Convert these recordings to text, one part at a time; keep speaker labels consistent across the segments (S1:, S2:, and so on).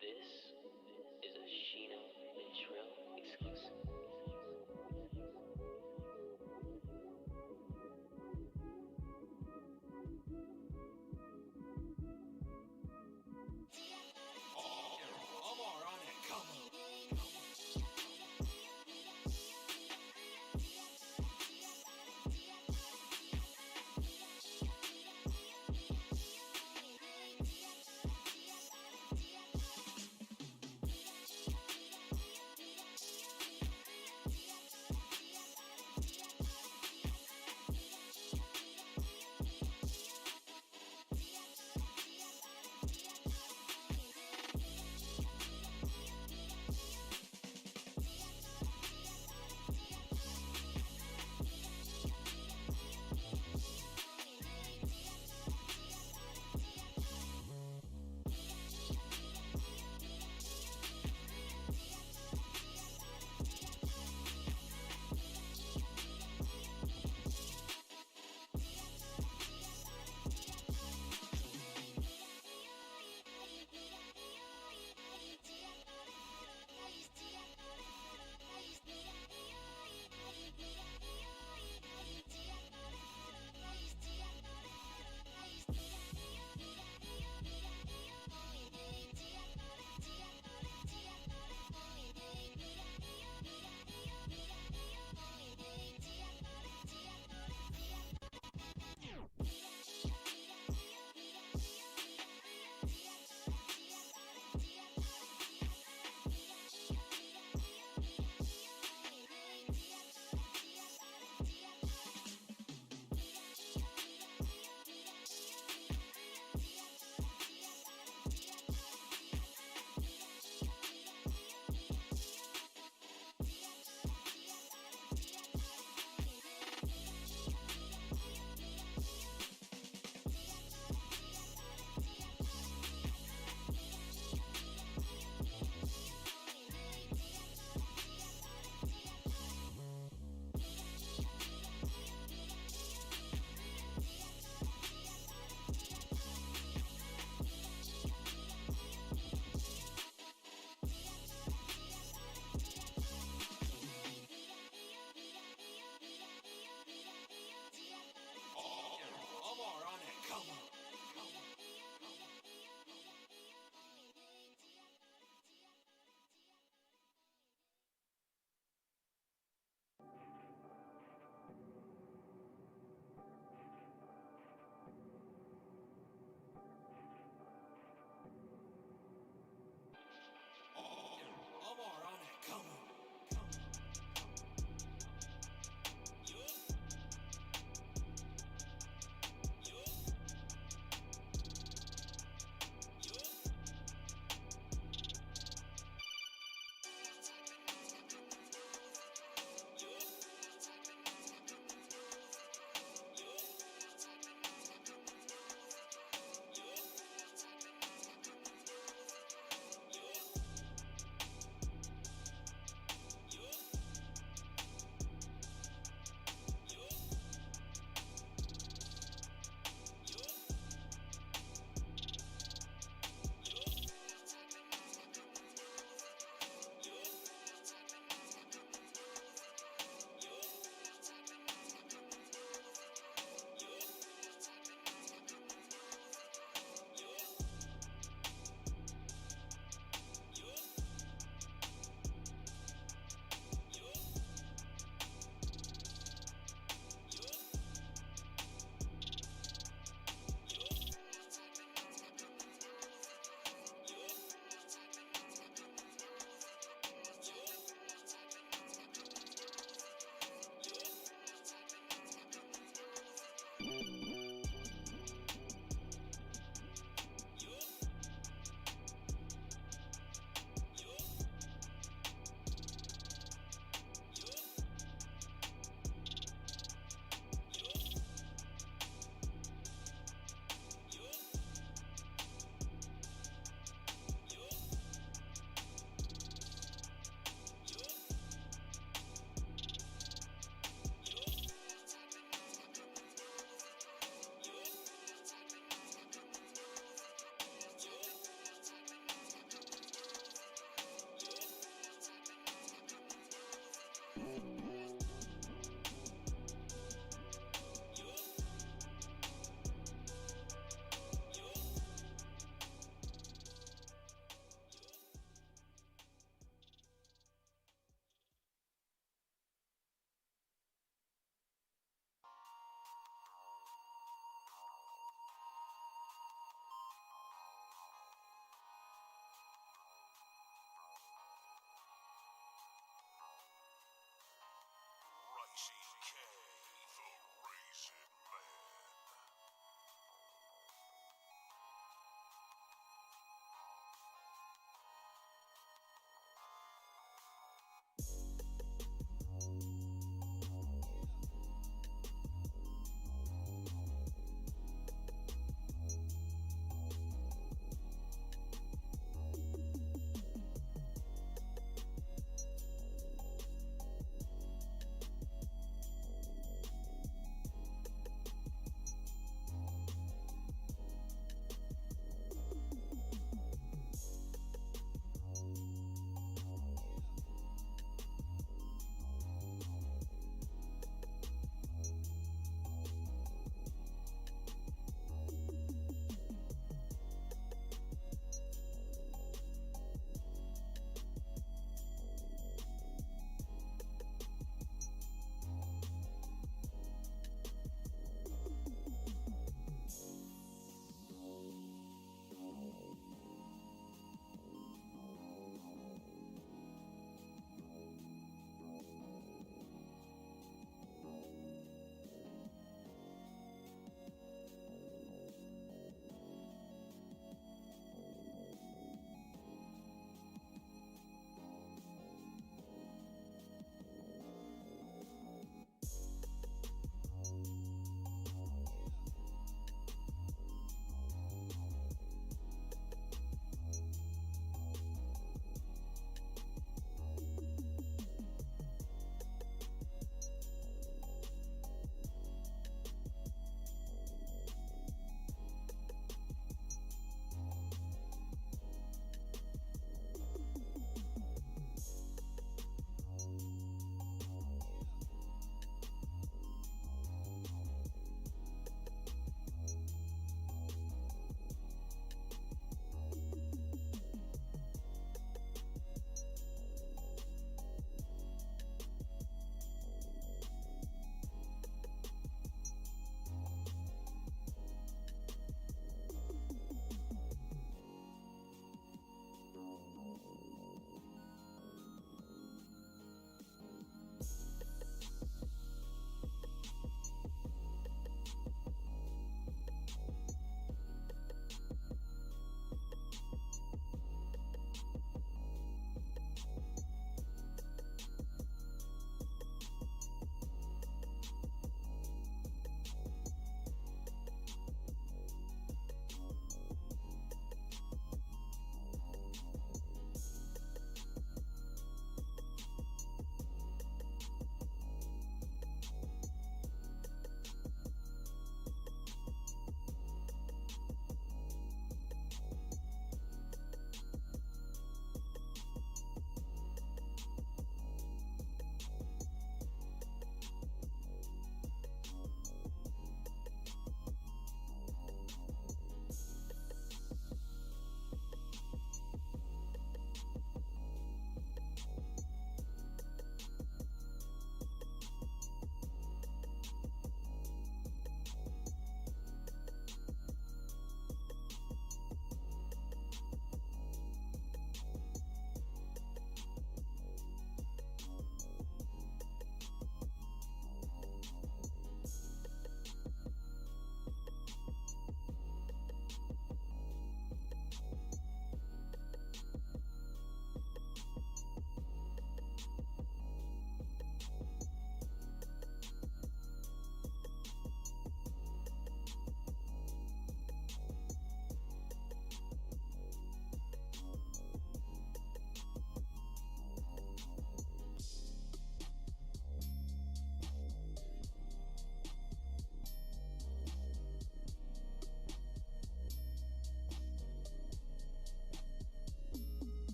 S1: This is a Shino and Trill exclusive.
S2: Omar on it, come on.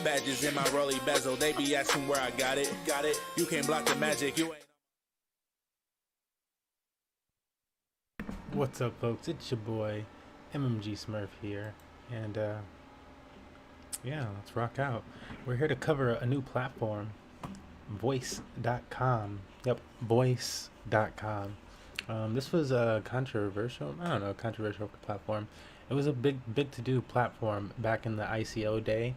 S2: badges in my rolly bezel. They be asking where I got it. You can't block the magic. You ain't.
S3: What's up, folks? It's your boy MMG Smurf here, and yeah, let's rock out. We're here to cover a new platform, Voice.com. Yep, Voice.com. This was a controversial platform. It was a big to-do platform back in the ICO day.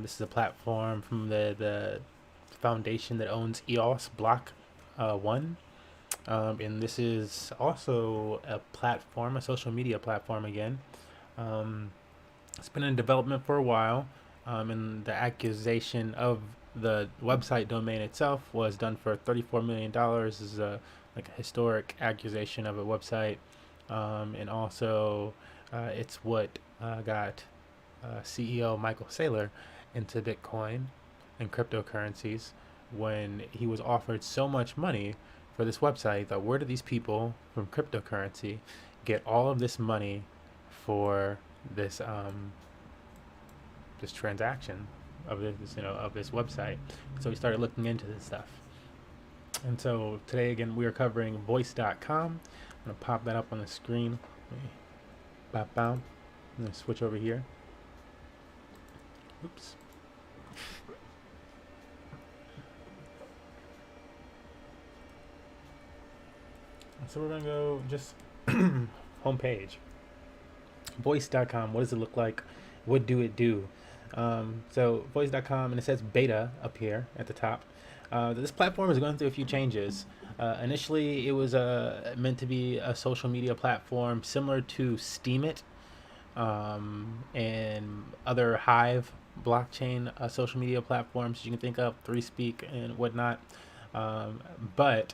S3: This is a platform from the foundation that owns EOS Block 1. And this is also a platform, a social media platform again. It's been in development for a while, and the accusation of the website domain itself was done for $34 million. This is a historic accusation of a website, and also it's what got CEO Michael Saylor into Bitcoin and cryptocurrencies when he was offered so much money for this website. That where do these people from cryptocurrency get all of this money for this this transaction of this website? So we started looking into this stuff, and so today again we are covering Voice.com. I'm gonna pop that up on the screen. I'm gonna switch over here. Oops. So we're gonna go just homepage. Voice.com. What does it look like? What do it do? So Voice.com, and it says beta up here at the top. This platform is going through a few changes. Initially, it was meant to be a social media platform similar to Steemit and other Hive blockchain social media platforms you can think of, 3Speak and whatnot. But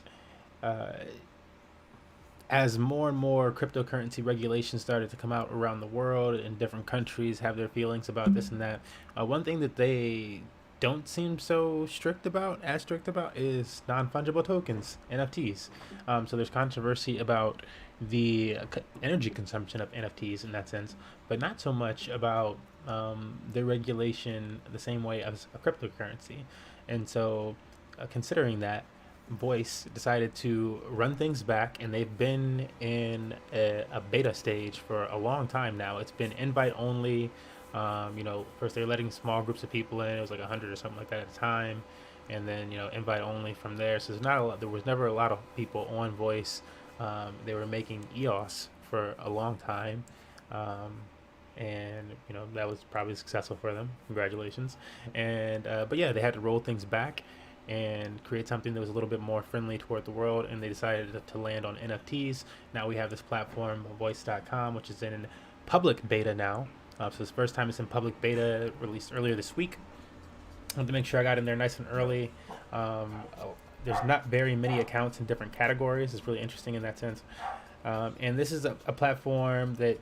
S3: as more and more cryptocurrency regulations started to come out around the world, and different countries have their feelings about this and that, one thing that they don't seem so strict about is non-fungible tokens, NFTs. So there's controversy about the energy consumption of NFTs in that sense, but not so much about the regulation the same way as a cryptocurrency. And so considering that, Voice decided to run things back, and they've been in a beta stage for a long time now. It's been invite only. First they're letting small groups of people in. It was like 100 or something like that at a time, and then invite only from there. So there was never a lot of people on Voice. They were making EOS for a long time, and that was probably successful for them. Congratulations. And but yeah, they had to roll things back and create something that was a little bit more friendly toward the world, and they decided to land on NFTs. Now we have this platform, Voice.com, which is in public beta now. So it's the first time it's in public beta, released earlier this week. I wanted to make sure I got in there nice and early. There's not very many accounts in different categories. It's really interesting in that sense. And this is a platform that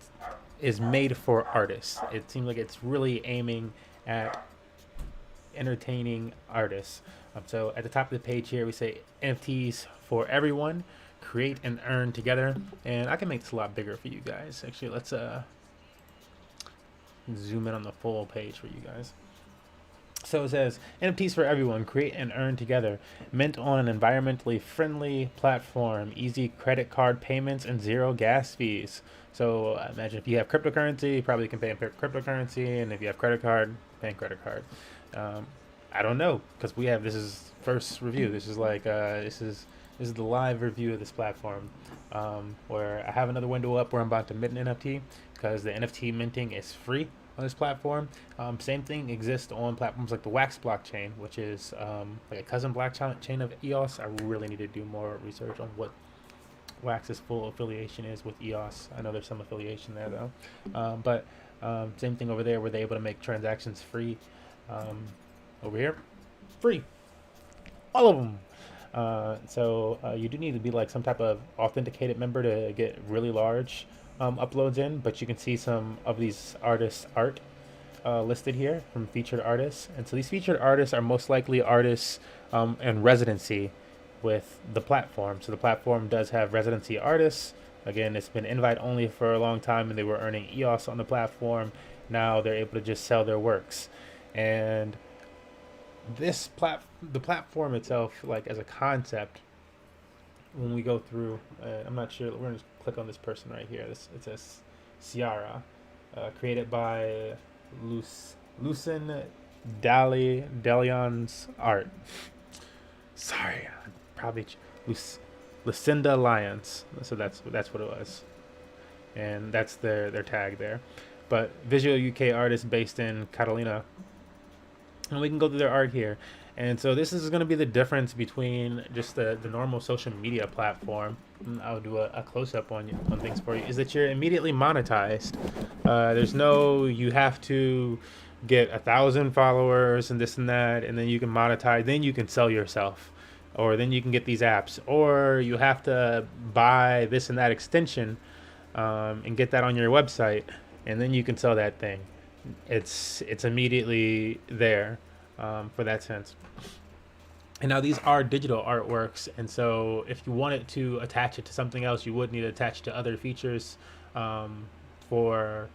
S3: is made for artists. It seems like it's really aiming at entertaining artists. So at the top of the page here, we say NFTs for everyone, create and earn together. And I can make this a lot bigger for you guys. Actually, let's zoom in on the full page for you guys. So it says NFTs for everyone, create and earn together, mint on an environmentally friendly platform, easy credit card payments and zero gas fees. So imagine if you have cryptocurrency, you probably can pay in cryptocurrency, and if you have credit card, pay in credit card. I don't know, because this is first review. This is like this is the live review of this platform, where I have another window up where I'm about to mint an NFT, because the NFT minting is free on this platform. Same thing exists on platforms like the Wax blockchain, which is like a cousin blockchain of EOS. I really need to do more research on what Wax's full affiliation is with EOS. I know there's some affiliation there though, but same thing over there, where they're able to make transactions free. Over here, free, all of them. So you do need to be like some type of authenticated member to get really large uploads in, but you can see some of these artists' art listed here from featured artists. And so these featured artists are most likely artists in residency with the platform. So the platform does have residency artists. Again, it's been invite only for a long time, and they were earning EOS on the platform. Now they're able to just sell their works. And the platform itself, like as a concept, when we go through, I'm not sure. We're gonna just click on this person right here. It says Ciara, created by Lucin Dalion's art. Sorry, probably Lucinda Lyons. So that's what it was, and that's their tag there. But visual UK artist based in Catalina, and we can go through their art here. And so this is going to be the difference between just the normal social media platform. I'll do a close-up on things for you. Is that you're immediately monetized. There's no, you have to get 1,000 followers and this and that, and then you can monetize. Then you can sell yourself, or then you can get these apps, or you have to buy this and that extension and get that on your website, and then you can sell that thing. It's immediately there for that sense. And now these are digital artworks, and so if you wanted to attach it to something else, you would need to attach to other features for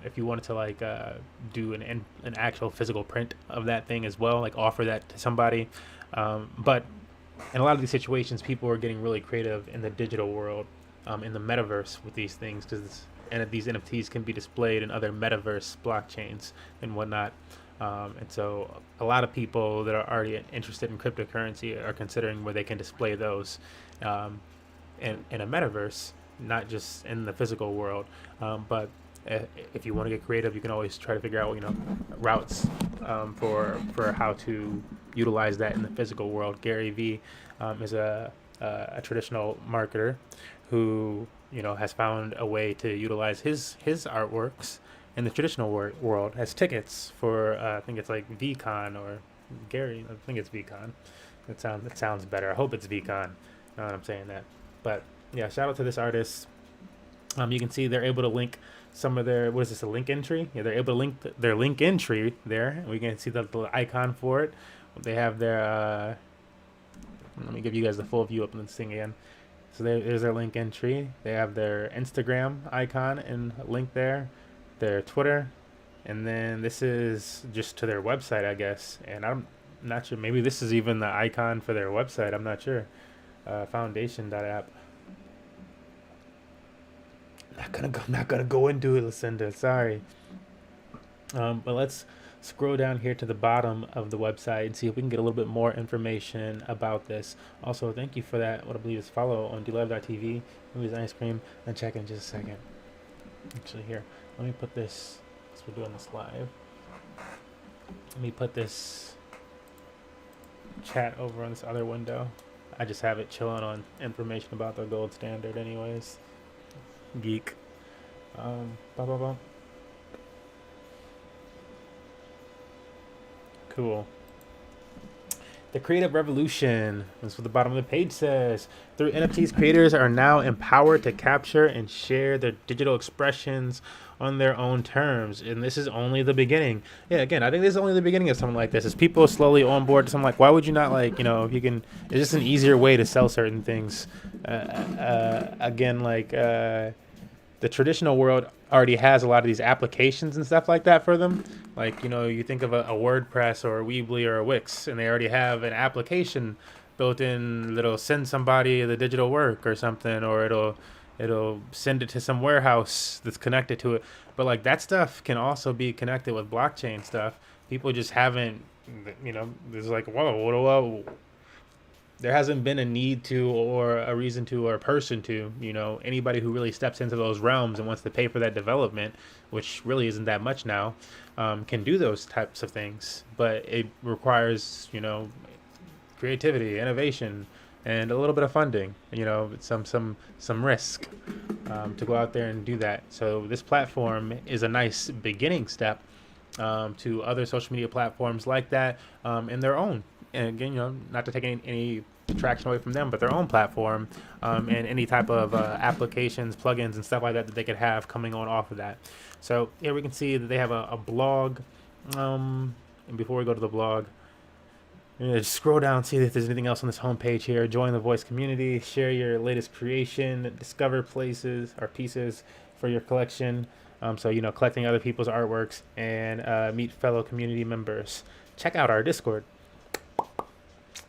S3: if you wanted to like do an actual physical print of that thing as well, like offer that to somebody. But in a lot of these situations, people are getting really creative in the digital world, in the metaverse with these things, because these NFTs can be displayed in other metaverse blockchains and whatnot. And so a lot of people that are already interested in cryptocurrency are considering where they can display those in a metaverse, not just in the physical world. But if you want to get creative, you can always try to figure out, routes for how to utilize that in the physical world. Gary Vee is a traditional marketer who has found a way to utilize his artworks in the traditional world as tickets for I think it's like VCon or Gary. I think it's VCon. It sounds better. I hope it's VCon. Now that I'm saying that, but yeah, shout out to this artist. You can see they're able to link some of their, what is this, a link entry? Yeah, they're able to link their link entry there. We can see the icon for it. They have their let me give you guys the full view up on this thing again. So there's their link entry. They have their Instagram icon and link there, their Twitter, and then this is just to their website, I guess. And I'm not sure. Maybe this is even the icon for their website. I'm not sure. Foundation.app. Not gonna go into it, Lucinda. Sorry. But let's scroll down here to the bottom of the website and see if we can get a little bit more information about this. Also, thank you for that. What I believe is follow on dlive.tv, movies, ice cream, and check in just a second. Actually, here, let me put this, because we're doing this live. Let me put this chat over on this other window. I just have it chilling on information about the gold standard anyways. Geek. Cool. The creative revolution. That's what the bottom of the page says. Through NFTs, creators are now empowered to capture and share their digital expressions on their own terms. And this is only the beginning. Yeah, again, I think this is only the beginning of something like this. As people slowly on board to something like, why would you not, like, if you can, it's just an easier way to sell certain things. Again, like, the traditional world already has a lot of these applications and stuff like that for them. Like, you think of a WordPress or a Weebly or a Wix, and they already have an application built in that'll send somebody the digital work or something, or it'll send it to some warehouse that's connected to it. But like that stuff can also be connected with blockchain stuff. People just haven't, there's like, whoa. There hasn't been a need to, or a reason to, or a person to, anybody who really steps into those realms and wants to pay for that development, which really isn't that much now, can do those types of things. But it requires, creativity, innovation, and a little bit of funding, some risk to go out there and do that. So this platform is a nice beginning step to other social media platforms like that in their own. And again, not to take any traction away from them, but their own platform and any type of applications, plugins, and stuff like that they could have coming on off of that. So here we can see that they have a blog. And before we go to the blog, just scroll down, see if there's anything else on this homepage here. Join the Voice community, share your latest creation, discover places or pieces for your collection. So, collecting other people's artworks and meet fellow community members. Check out our Discord.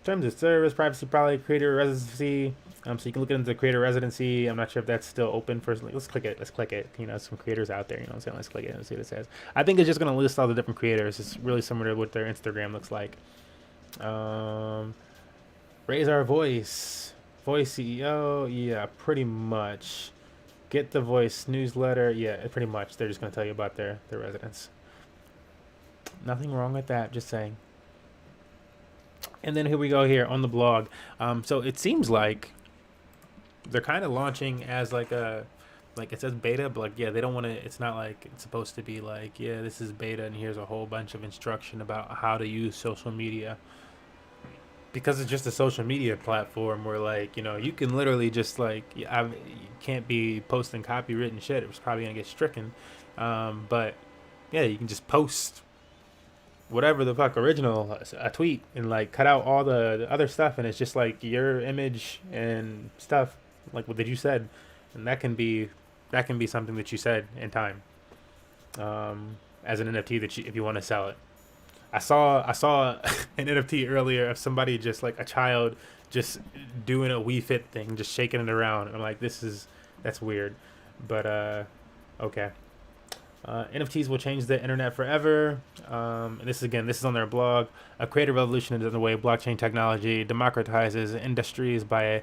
S3: Terms of service, privacy, probably creator residency. So you can look into creator residency. I'm not sure if that's still open for. Let's click it. Let's click it. Some creators out there. What I'm saying? Let's click it and see what it says. I think it's just gonna list all the different creators. It's really similar to what their Instagram looks like. Raise our voice CEO. Yeah, pretty much. Get the Voice newsletter. Yeah, pretty much. They're just gonna tell you about their residents. Nothing wrong with that. Just saying. And then here we go here on the blog. So it seems like they're kind of launching as like it says beta, but they don't want to. It's not like it's supposed to be like, yeah, this is beta and here's a whole bunch of instruction about how to use social media, because it's just a social media platform where you can literally just you can't be posting copywritten shit. It was probably gonna get stricken, but yeah, you can just post whatever the fuck original a tweet and cut out all the other stuff, and it's just your image and stuff like what you said, and that can be something that you said in time, as an NFT that if you want to sell it. I saw an NFT earlier of somebody just a child just doing a Wii Fit thing, just shaking it around. And I'm like, that's weird, but okay. NFTs will change the internet forever. And this is on their blog. A creative revolution is underway. Blockchain technology democratizes industries by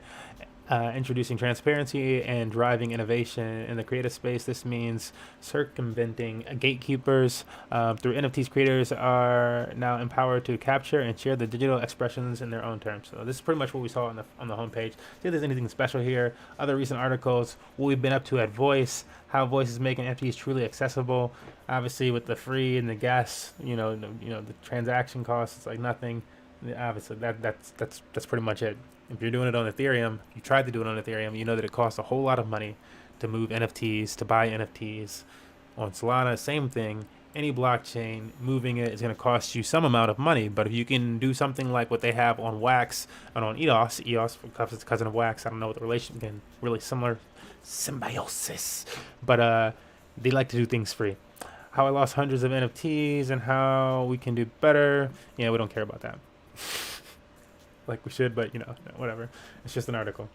S3: introducing transparency and driving innovation in the creative space. This means circumventing gatekeepers. Through NFTs, creators are now empowered to capture and share the digital expressions in their own terms. So this is pretty much what we saw on the homepage. See if there's anything special here. Other recent articles, what we've been up to at Voice, how Voice is making NFTs truly accessible. Obviously, with the free and the gas, the transaction costs, it's nothing. Obviously, that's pretty much it. If you're doing it on Ethereum, you tried to do it on Ethereum, you know that it costs a whole lot of money to move NFTs, to buy NFTs. On Solana, same thing. Any blockchain, moving it is going to cost you some amount of money. But if you can do something like what they have on Wax and on EOS is the cousin of Wax. I don't know what the relation, again, really similar symbiosis. But they like to do things free. How I lost hundreds of NFTs and how we can do better. Yeah, we don't care about that. Like we should, but whatever. It's just an article.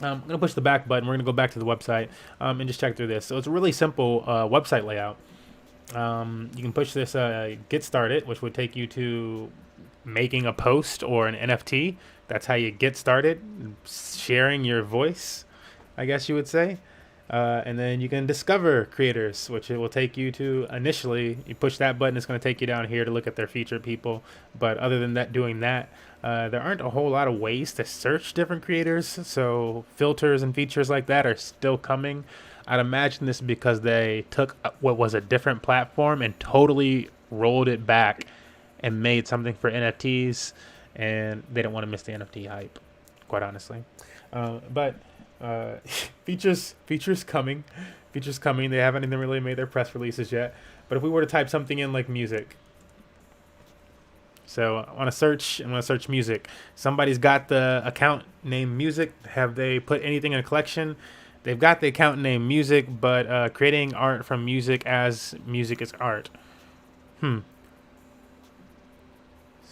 S3: I'm going to push the back button. We're going to go back to the website and just check through this. So it's a really simple website layout. You can push this Get Started, which would take you to making a post or an NFT. That's how you get started, sharing your voice, I guess you would say. And then you can discover creators, which it will take you to initially. You push that button, it's going to take you down here to look at their featured people. But other than that, doing that, there aren't a whole lot of ways to search different creators. So filters and features like that are still coming. I'd imagine this because they took what was a different platform and totally rolled it back and made something for NFTs. And they don't want to miss the NFT hype, quite honestly. But features coming. They haven't even really made their press releases yet. But if we were to type something in like music, so I want to search music. Somebody's got the account name music. Have they put anything in a collection? They've got the account name music, but creating art from music as music is art. This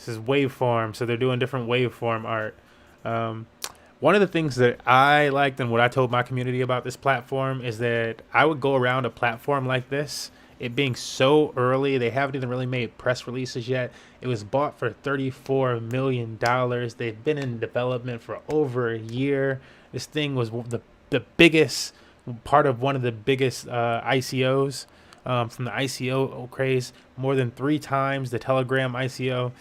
S3: is waveform, so they're doing different waveform art. One of the things that I liked and what I told my community about this platform is that I would go around a platform like this, it being so early. They haven't even really made press releases yet. It was bought for $34 million. They've been in development for over a year. This thing was the biggest part of one of the biggest ICOs from the ICO craze, more than 3 times the Telegram ICO.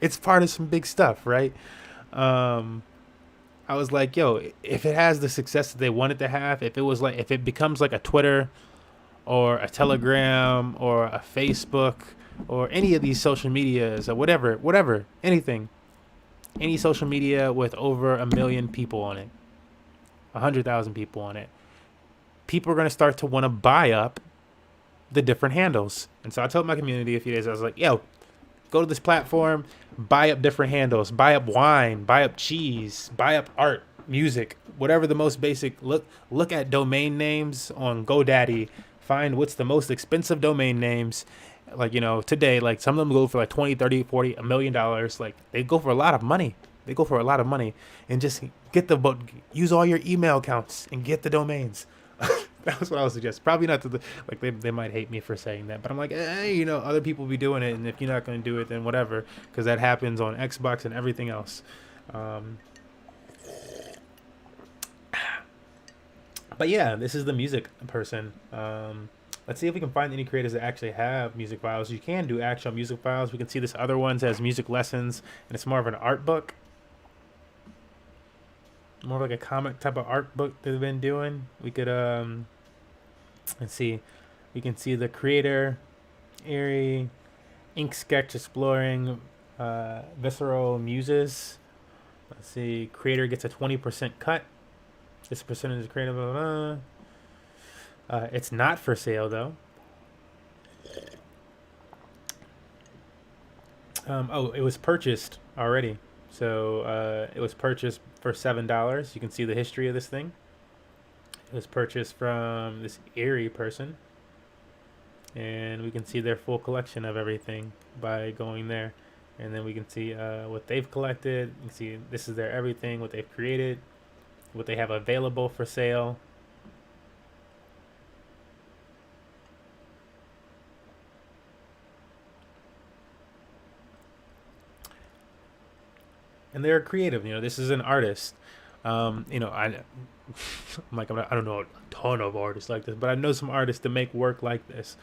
S3: It's part of some big stuff, right? I was like, yo, if it has the success that they want it to have, if it becomes like a Twitter or a Telegram or a Facebook or any of these social medias or whatever, anything, any social media with over 1 million people on it, 100,000 people on it, people are going to start to want to buy up the different handles. And so I told my community a few days, I was like, yo, go to this platform, buy up different handles, buy up wine, buy up cheese, buy up art, music, whatever the most basic. Look at domain names on GoDaddy. Find what's the most expensive domain names. Like, today, like some of them go for like 20, 30, 40, $1 million. Like they go for a lot of money. They go for a lot of money, and just use all your email accounts and get the domains. That's what I would suggest. Probably not they might hate me for saying that, but I'm like, hey, other people be doing it, and if you're not going to do it, then whatever, because that happens on Xbox and everything else. But yeah, this is the music person. Let's see if we can find any creators that actually have music files. You can do actual music files. We can see this other ones as music lessons, and it's more of an art book. More like a comic type of art book they've been doing. We could let's see. We can see the creator, Airy, ink sketch exploring, visceral muses. Let's see. Creator gets a 20% cut. This percentage is creative. It's not for sale though. It was purchased already. So it was purchased for $7. You can see the history of this thing. It was purchased from this Erie person, and we can see their full collection of everything by going there. And then we can see what they've collected. You can see this is their everything, what they've created, what they have available for sale. And they're creative. This is an artist. I'm like, I don't know a ton of artists like this, but I know some artists that make work like this.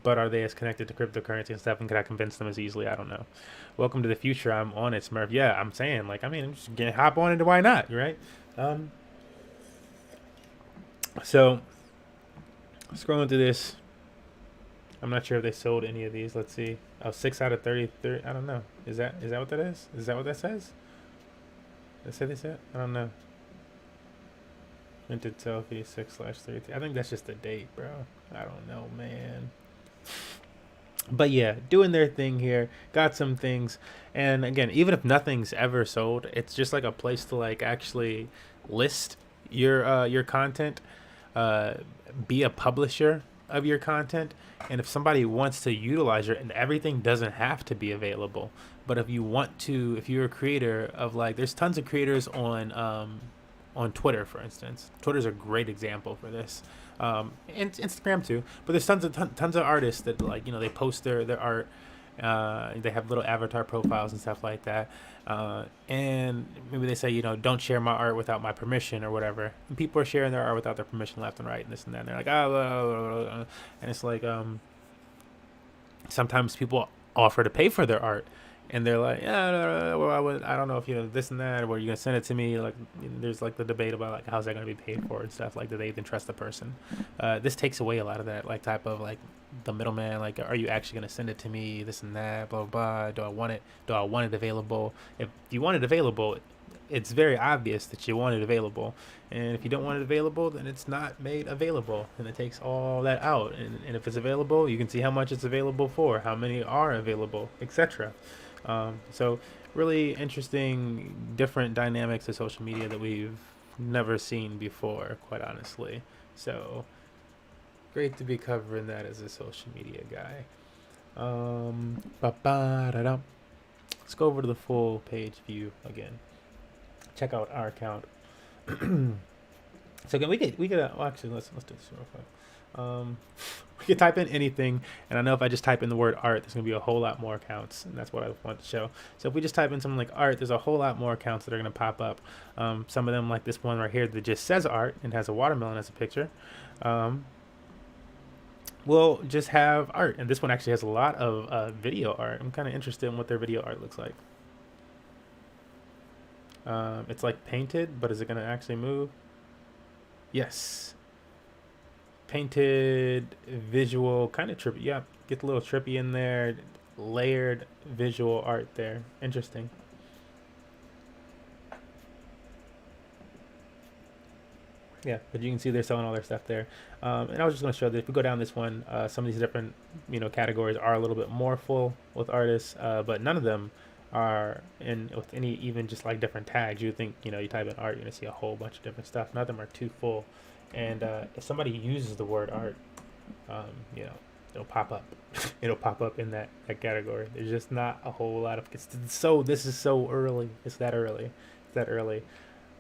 S3: But are they as connected to cryptocurrency and stuff? And could I convince them as easily? I don't know. Welcome to the future. I'm on it, Smurf. Yeah, I'm saying, I'm just gonna hop on it. Why not? Right? So scrolling through this, I'm not sure if they sold any of these. Let's see. 6 out of 30. I don't know. Is that what that is? Is that what that says? They said? I don't know. Minted selfie 6/33. I think that's just the date, bro. I don't know, man. But yeah, doing their thing here. Got some things. And again, even if nothing's ever sold, it's just like a place to like actually list your content. Be a publisher of your content. And if somebody wants to utilize it, and everything doesn't have to be available. But if you want to, if you're a creator of there's tons of creators on Twitter, for instance. Twitter's a great example for this. And Instagram too. But there's tons of artists that they post their art. They have little avatar profiles and stuff like that. And maybe they say, don't share my art without my permission or whatever. And people are sharing their art without their permission left and right and this and that. And they're like, and it's like, sometimes people offer to pay for their art. And they're like, yeah, well, I don't know if this and that, or you're gonna send it to me. There's the debate about how's that gonna be paid for and stuff. Do they even trust the person? This takes away a lot of that type of the middleman. Are you actually gonna send it to me? This and that, blah blah. Do I want it? Do I want it available? If you want it available, it's very obvious that you want it available. And if you don't want it available, then it's not made available, and it takes all that out. And if it's available, you can see how much it's available for, how many are available, etc. So really interesting, different dynamics of social media that we've never seen before, quite honestly. So great to be covering that as a social media guy. Let's go over to the full page view again. Check out our account. So again, we could actually let's do this real quick. We could type in anything, and I know if I just type in the word art, there's gonna be a whole lot more accounts, and that's what I want to show. So if we just type in something like art, there's a whole lot more accounts that are gonna pop up. Some of them, like this one right here, that just says art and has a watermelon as a picture, will just have art, and this one actually has a lot of video art. I'm kind of interested in what their video art looks like. It's painted, but is it gonna actually move? Yes. Painted visual, kind of trippy. Yeah, get a little trippy in there. Layered visual art there. Interesting. Yeah, but you can see they're selling all their stuff there. And I was just going to show that if we go down this one, some of these different categories are a little bit more full with artists, but none of them are in with any even just like different tags. You think, you know, you type in art, you're gonna see a whole bunch of different stuff. None of them are too full. And if somebody uses the word art, you know, it'll pop up. It'll pop up in that category. There's just not a whole lot of. This is so early. It's that early. It's that early.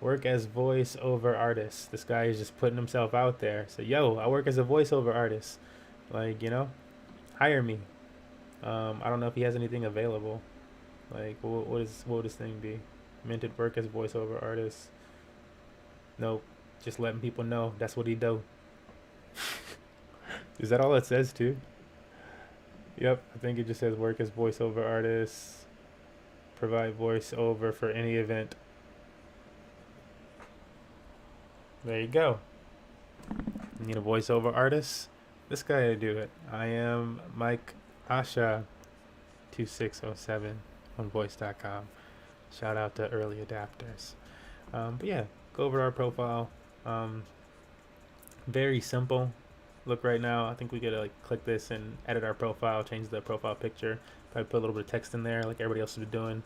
S3: Work as voiceover artist. This guy is just putting himself out there. So yo, I work as a voiceover artist. Like, you know, hire me. I don't know if he has anything available. Like, what would his thing be? Minted work as voiceover artist. Nope. Just letting people know that's what he do. Is that all it says too? Yep, I think it just says work as voiceover artist. Provide voiceover for any event. There you go. You need a voiceover artist? This guy to do it. I am Mike Asha 2607 on voice.com. Shout out to early adapters. But yeah, go over to our profile. Very simple look right now. I think we could like click this and edit our profile, change the profile picture, probably put a little bit of text in there like everybody else has been doing,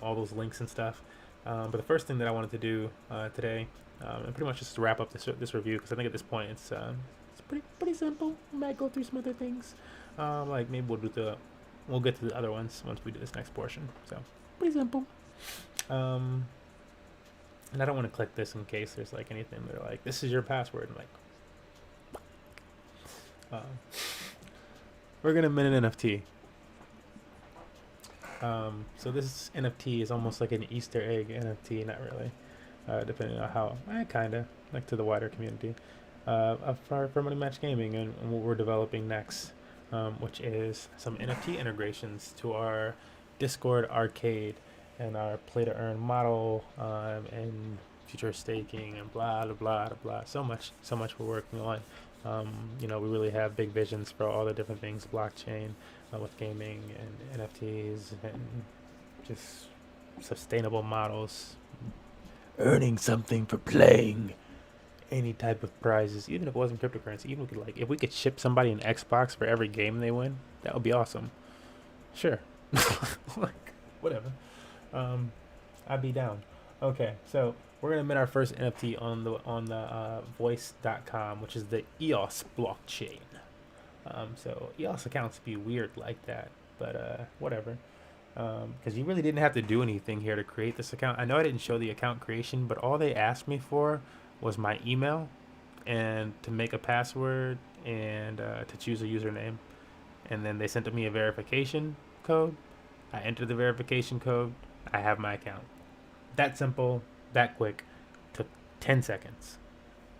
S3: all those links and stuff. But the first thing that I wanted to do today, and pretty much just to wrap up this review, because I think at this point it's pretty simple. We might go through some other things, like maybe we'll get to the other ones once we do this next portion. So pretty simple. And I don't want to click this in case there's like anything they're like, this is your password. I'm like, we're gonna mint an NFT. So this NFT is almost like an Easter egg NFT, not really, depending on how, kinda, like to the wider community, for Money Match Gaming and what we're developing next, which is some NFT integrations to our Discord arcade and our play to earn model, and future staking and blah blah blah blah. So much we're working on. You know, we really have big visions for all the different things, blockchain, with gaming and NFTs and just sustainable models, earning something for playing, any type of prizes, even if it wasn't cryptocurrency. Even if we could ship somebody an Xbox for every game they win, that would be awesome. Sure. Like, whatever. I'd be down. Okay, so we're gonna mint our first NFT on the voice.com, which is the EOS blockchain. So EOS accounts be weird like that, but whatever. Because you really didn't have to do anything here to create this account. I know I didn't show the account creation, but all they asked me for was my email and to make a password and to choose a username. And then they sent me a verification code. I entered the verification code. I have my account. That simple, that quick. Took 10 seconds.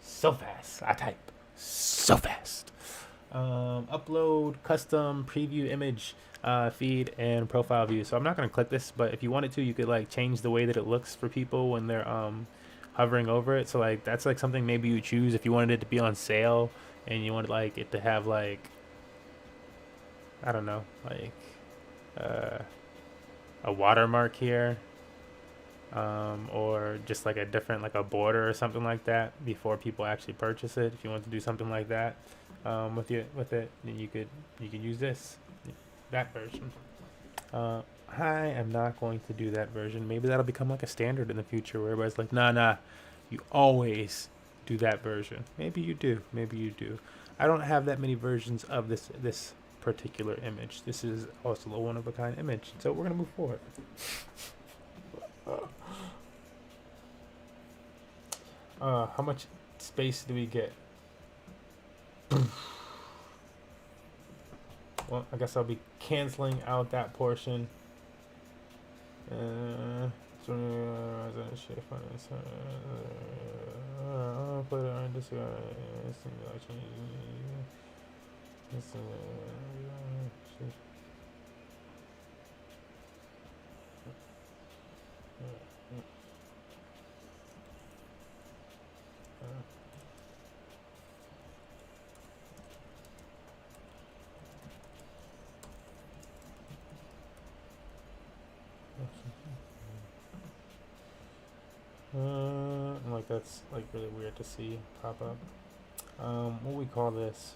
S3: So fast. I type so fast. Upload custom preview image feed and profile view. So I'm not going to click this, but if you wanted to, you could like change the way that it looks for people when they're hovering over it. So like that's like something maybe you choose if you wanted it to be on sale and you wanted like it to have like, I don't know, like a watermark here, or just like a different, like a border or something like that before people actually purchase it. If you want to do something like that with it, then you could use that version. I am not going to do that version. Maybe that'll become like a standard in the future where everybody's like, nah, you always do that version. Maybe you do. I don't have that many versions of this particular image. This is also a one of a kind image, so we're gonna move forward. How much space do we get? Well, I guess I'll be canceling out that portion. Put it on this like that's like really weird to see pop up. What we call this?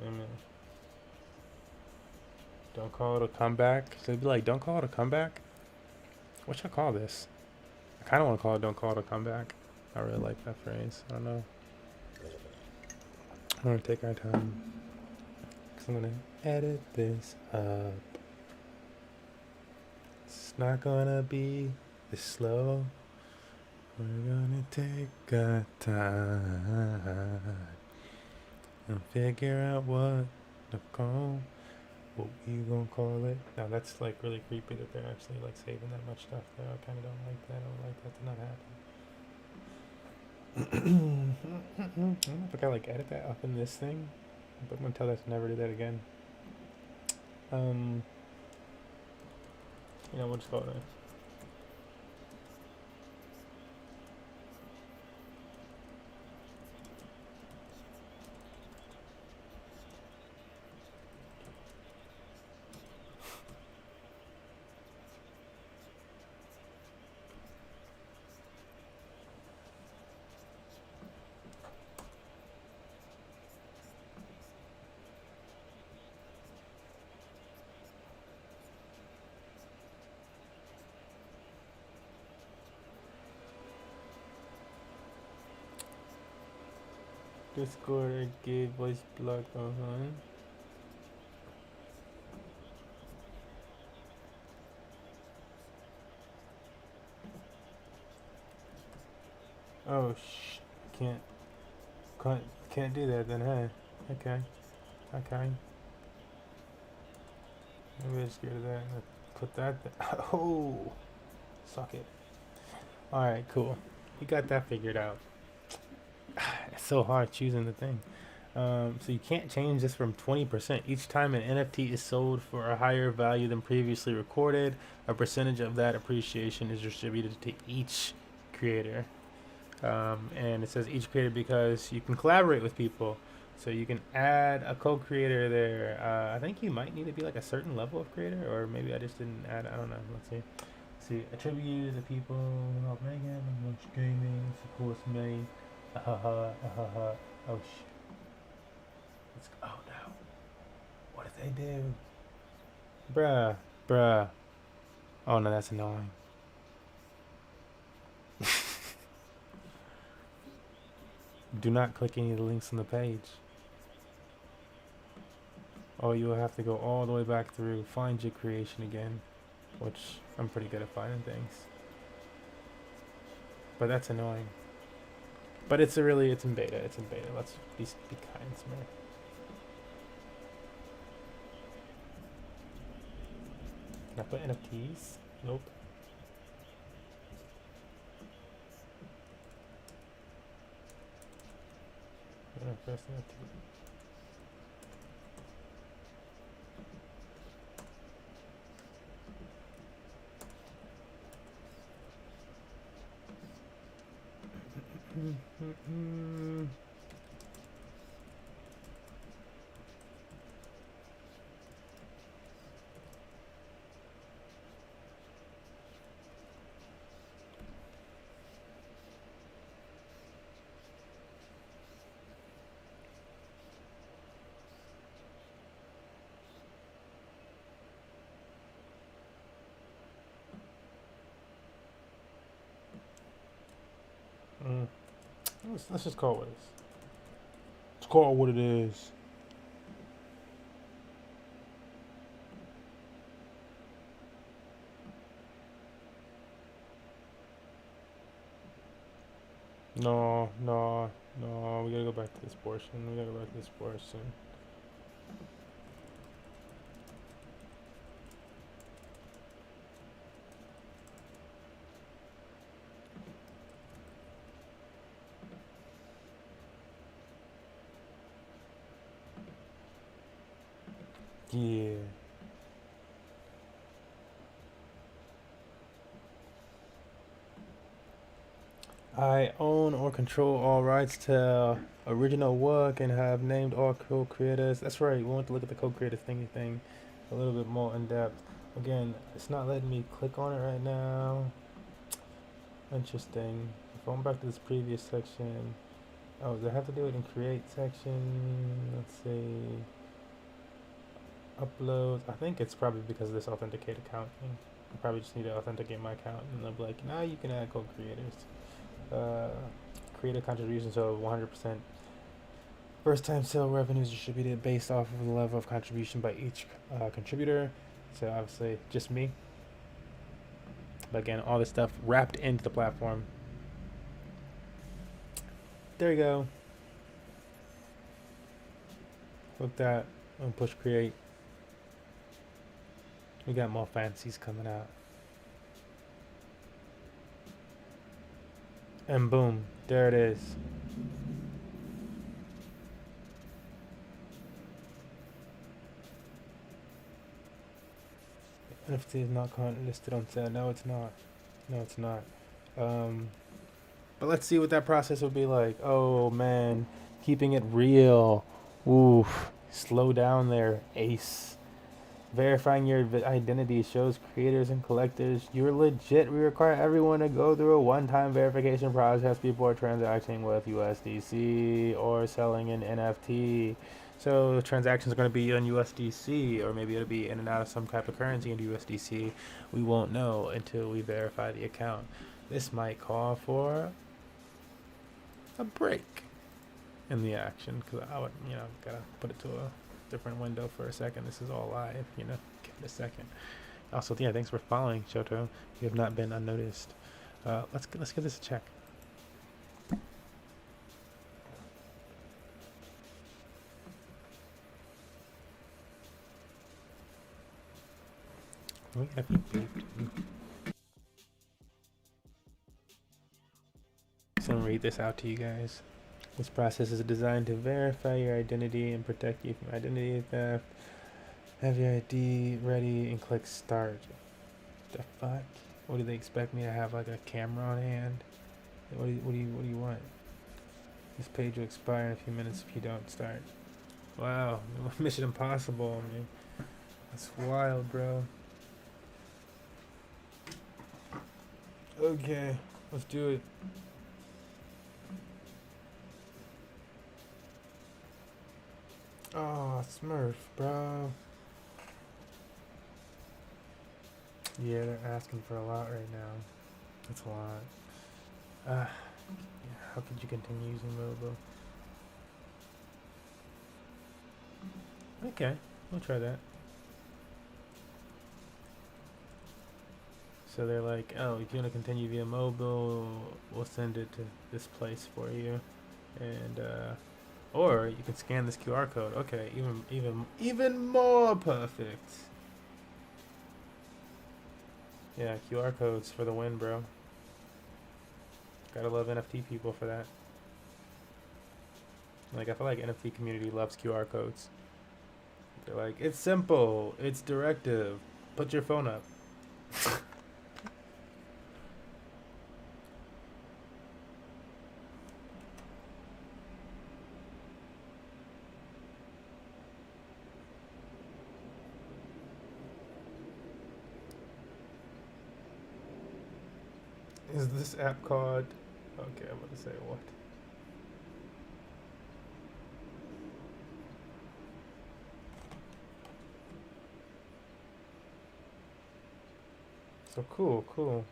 S3: Amen. Don't call it a comeback. So it'd be like, don't call it a comeback. What should I call this? I kind of want to call it "Don't call it a comeback." I really like that phrase. I don't know. I'm gonna take our time. Cause I'm gonna edit this up. It's not gonna be this slow. We're gonna take our time and figure out what to call. What we gonna call it? Now that's like really creepy that they're actually like saving that much stuff there. I kind of don't like that. I don't like that to not happen. I don't know if I can like edit that up in this thing, but I'm gonna tell that to never do that again. We'll just call it. Discord gave voice block on. Oh can't do that then, huh? Okay. Maybe I'm scared of that. Put that. Oh, suck it. All right, cool. We got that figured out. It's so hard choosing the thing. So you can't change this from 20%. Each time an NFT is sold for a higher value than previously recorded, a percentage of that appreciation is distributed to each creator. And it says each creator because you can collaborate with people. So you can add a co-creator there. I think you might need to be like a certain level of creator, or maybe I just didn't add. I don't know. Let's see. Attribute the people who help make it. Much gaming supports me. Oh shit. Oh no. What did they do? Bruh. Oh no, that's annoying. Do not click any of the links on the page. Oh, you'll have to go all the way back through, find your creation again, which I'm pretty good at finding things. But that's annoying. But it's in beta. Let's be kind, Smurf. Can I put NFTs? Nope. I'm gonna press NFT. Let's just call it what it is. Let's call it what it is. No. We gotta go back to this portion. Yeah. I own or control all rights to original work and have named all co-creators. That's right. We want to look at the co-creator thingy thing a little bit more in depth. Again, it's not letting me click on it right now. Interesting. If I'm back to this previous section, oh, does I have to do it in create section? Let's see. Uploads. I think it's probably because of this authenticate account thing. I probably just need to authenticate my account, and they'll be like, now you can add co-creators. Creator contributions of 100%. First time sale revenues distributed based off of the level of contribution by each contributor. So obviously just me. But again, all this stuff wrapped into the platform. There you go. Click that and push create. We got more fancies coming out. And boom, there it is. NFT is not currently listed on sale. No, it's not. No, it's not. But let's see what that process would be like. Oh man, keeping it real. Oof. Slow down there, Ace. Verifying your identity shows creators and collectors you're legit. We require everyone to go through a one-time verification process before transacting with USDC or selling an NFT. So transactions are going to be on USDC, or maybe it'll be in and out of some type of currency in USDC. We won't know until we verify the account. This might call for a break in the action, because I would, gotta put it to a different window for a second. This is all live, give it a second. Also, yeah, thanks for following, Shoto. You have not been unnoticed. Let's give this a check. We gotta be beeped. So I'm gonna read this out to you guys. This process is designed to verify your identity and protect you from identity theft. Have your ID ready and click start. The fuck? What do they expect me to have, like a camera on hand? What do you want? This page will expire in a few minutes if you don't start. Wow, Mission Impossible, man. That's wild, bro. Okay, let's do it. Oh, Smurf, bro. Yeah, they're asking for a lot right now. That's a lot. Yeah, how could you continue using mobile? Okay, we'll try that. So they're like, oh, if you want to continue via mobile, we'll send it to this place for you, and or you can scan this QR code. Okay, even more perfect. Yeah, QR codes for the win, bro. Gotta love NFT people for that. Like, I feel like NFT community loves QR codes. They're like, it's simple, it's directive. Put your phone up. Is this app called? Okay, I'm gonna say what? So cool.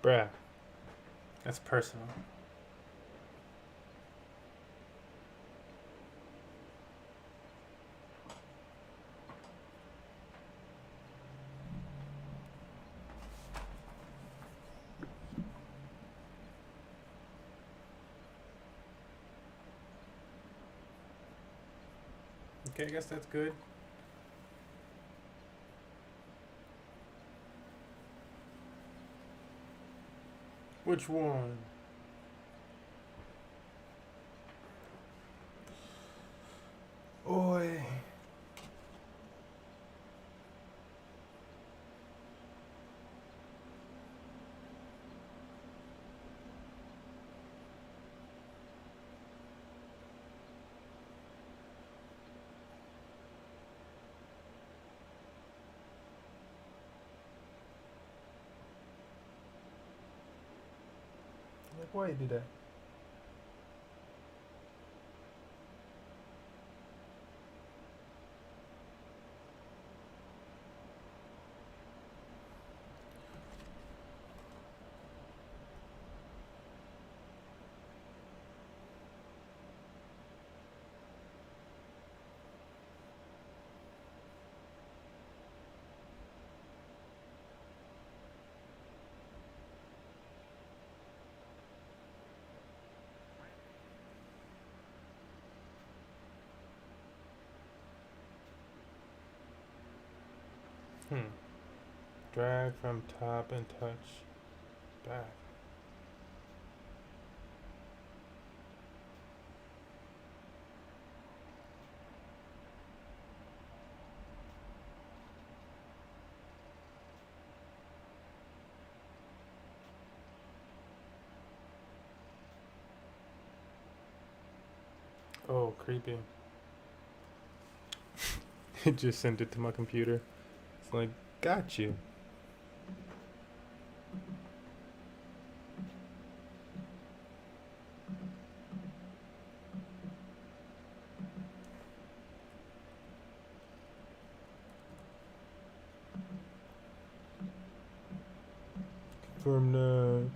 S3: Bruh, that's personal. Okay, I guess that's good. Which one? Oi. Why you do that? Drag from top and touch back. Oh, creepy. It just sent it to my computer. It's like, got you. Confirm that.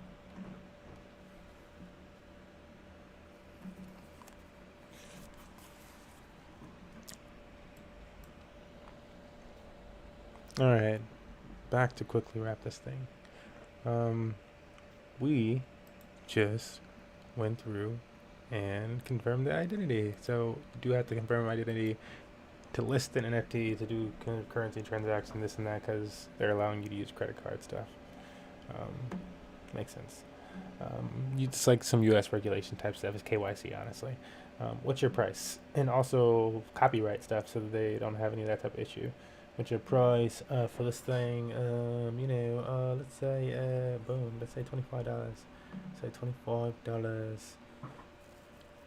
S3: Alright, back to quickly wrap this thing. We just went through and confirmed the identity. So you do have to confirm identity to list an NFT, to do currency transaction, this and that, because they're allowing you to use credit card stuff. Makes sense. It's like some U.S. regulation type stuff. It's KYC, honestly. What's your price? And also copyright stuff, so that they don't have any of that type of issue. What's your price for this thing? Let's say, boom, let's say $25. Say $25.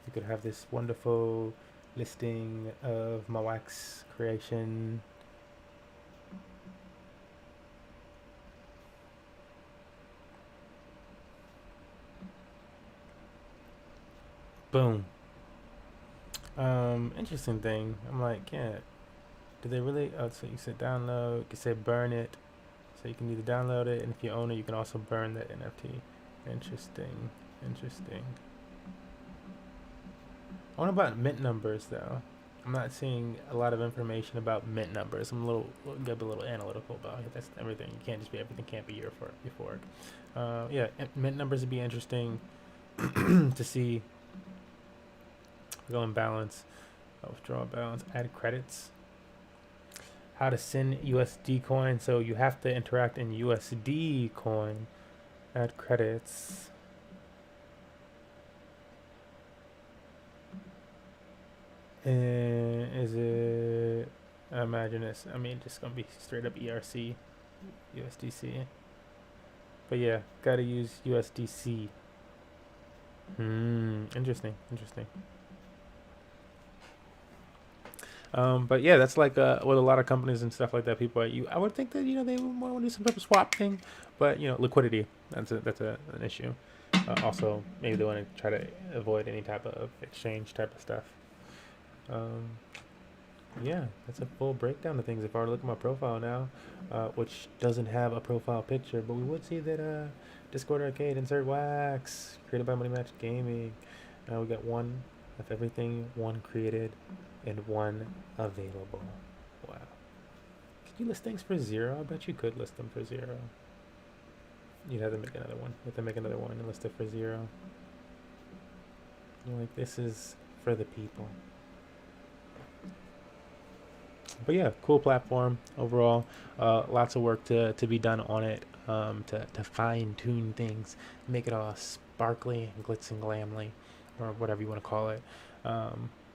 S3: You could have this wonderful listing of my wax creation. Boom. Interesting thing. I'm like, yeah. Do they really? Oh, so you said download. You said burn it. So you can either download it, and if you own it, you can also burn that NFT. Interesting. Interesting. I wonder about mint numbers though. I'm not seeing a lot of information about mint numbers. I'm gotta be a little analytical about it. That's everything. You can't just be everything. Can't be euphoric. Yeah, mint numbers would be interesting to see. Go in balance, withdraw balance, add credits. How to send USD coin? So you have to interact in USD coin. Add credits. And is it? I imagine it's. I mean, just gonna be straight up ERC, USDC. But yeah, gotta use USDC. Interesting. But yeah, that's like with a lot of companies and stuff like that. People, I would think that they would want to do some type of swap thing, but liquidity, that's an issue. Also, maybe they want to try to avoid any type of exchange type of stuff. Yeah, that's a full breakdown of things. If I were to look at my profile now, which doesn't have a profile picture, but we would see that Discord Arcade, insert wax, created by Money Match Gaming. We got one of everything, one created, and one available. Wow. Could you list things for 0? I bet you could list them for 0. You'd have to make another one. You have to make another one and list it for 0. You're like, this is for the people. But yeah, cool platform overall. Lots of work to be done on it, to fine tune things, make it all sparkly, glitz and glamly, or whatever you want to call it.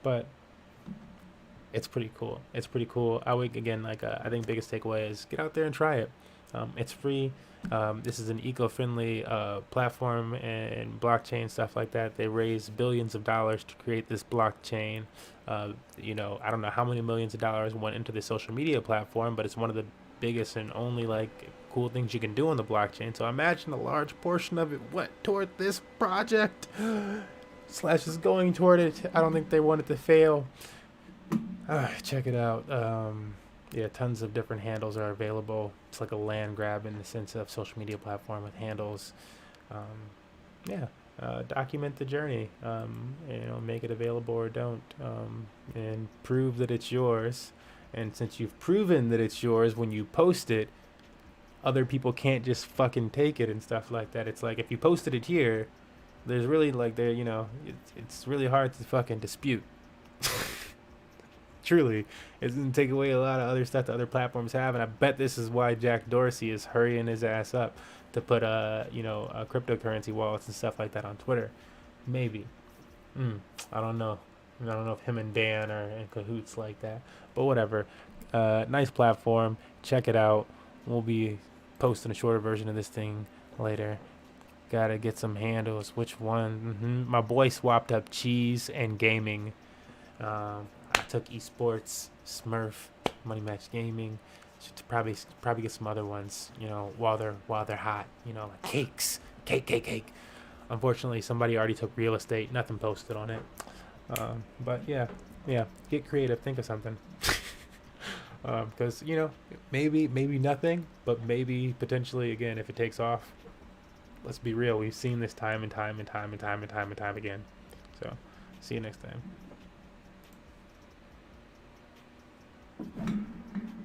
S3: But it's pretty cool. I would, again, I think biggest takeaway is get out there and try it. It's free. This is an eco-friendly platform and blockchain stuff like that. They raised billions of dollars to create this blockchain. I don't know how many millions of dollars went into the social media platform, but it's one of the biggest and only cool things you can do on the blockchain. So I imagine a large portion of it went toward this project slash is going toward it. I don't think they want it to fail. Check it out. Yeah, tons of different handles are available. It's like a land grab in the sense of social media platform with handles. Yeah, document the journey. Make it available or don't, and prove that it's yours. And since you've proven that it's yours when you post it, other people can't just fucking take it and stuff like that. It's like if you posted it here, there's really like it's really hard to fucking dispute. Truly, it's gonna take away a lot of other stuff that other platforms have, and I bet this is why Jack Dorsey is hurrying his ass up to put cryptocurrency wallets and stuff like that on Twitter. Maybe, I don't know. I don't know if him and Dan are in cahoots like that, but whatever. Nice platform. Check it out. We'll be posting a shorter version of this thing later. Gotta get some handles. Which one? My boy swapped up cheese and gaming. I took esports, Smurf, Money Match Gaming. Should probably get some other ones, while they're hot, like cake. Unfortunately, somebody already took real estate. Nothing posted on it. But yeah, get creative. Think of something. Because maybe nothing, but maybe potentially again if it takes off. Let's be real. We've seen this time and time again. So, see you next time.